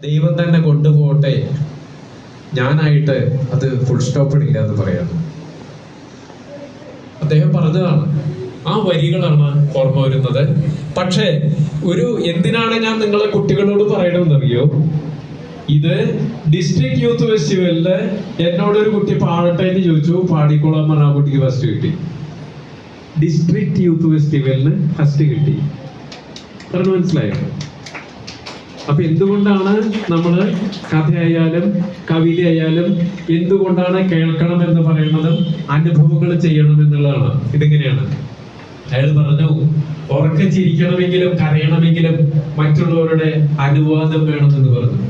ദൈവം തന്നെ കൊണ്ടുപോട്ടെ, ഞാനായിട്ട് അത് ഫുൾ സ്റ്റോപ്പ് ഇടില്ല എന്ന് പറയാണ്. അദ്ദേഹം പറഞ്ഞതാണ്. ആ വരികളാണ് ഓർമ്മ വരുന്നത്. പക്ഷേ എന്തിനാണ് ഞാൻ നിങ്ങളെ കുട്ടികളോട് പറയണമെന്നറിയോ? ഇത് ഡിസ്ട്രിക്ട് യൂത്ത് ഫെസ്റ്റിവലില് എന്നോടൊരു കുട്ടി പാടട്ടെ എന്ന് ചോദിച്ചു. പാടിക്കോളാൻ പറഞ്ഞ ആ കുട്ടിക്ക് ഫസ്റ്റ് കിട്ടി. ഡിസ്ട്രിക്ട് യൂത്ത് ഫെസ്റ്റിവലിന് ഫസ്റ്റ് കിട്ടി. പറഞ്ഞു മനസ്സിലായോ? അപ്പൊ എന്തുകൊണ്ടാണ് നമ്മള് കഥയായാലും കവിതയായാലും എന്തുകൊണ്ടാണ് കേൾക്കണം എന്ന് പറയുന്നതും അനുഭവങ്ങൾ ചെയ്യണം എന്നുള്ളതാണ്. ഇതിങ്ങനെയാണ് അയാൾ പറഞ്ഞു, ഉറക്കെ ചിരിക്കണമെങ്കിലും കരയണമെങ്കിലും മറ്റുള്ളവരുടെ അനുവാദം വേണമെന്ന് പറഞ്ഞു.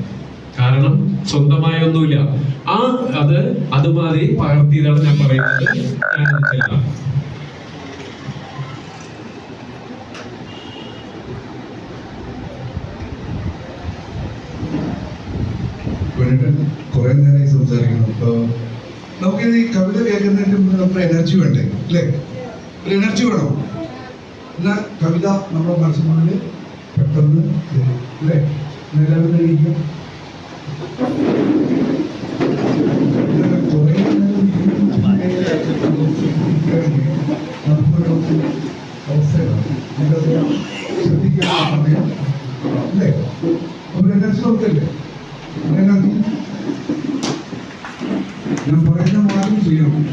കാരണം സ്വന്തമായ ഒന്നുമില്ല. അതുമാതിരി പകർത്തിയതാണ് ഞാൻ പറയുന്നത്. ഞാൻ കുറെ നേരമായി സംസാരിക്കണം. അപ്പൊ നമുക്കിത് ഈ കവിത കേൾക്കുന്നതിന് മുമ്പ് നമ്മുടെ എനർജി വേണ്ടേ അല്ലേ? ഒരു എനർജി വേണം. എന്നാൽ കവിത നമ്മുടെ മനസ്സിനുള്ളിൽ പെട്ടെന്ന് അല്ലേ എല്ലാവരും കഴിക്കും. കുറെ അവസ്ഥയാണ് ശ്രദ്ധിക്കാൻ സമയം അല്ലേ? ഒരു എനർജി നോക്കല്ലേ? ഞാൻ പറയുന്ന മാർഗം ചെയ്യണം.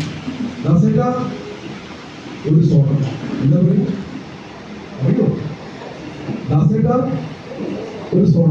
ദാസേട്ടാ ഒരു സോണം എന്താ പറയുക അറിയോ? ദാസേട്ടാ ഒരു സോണം.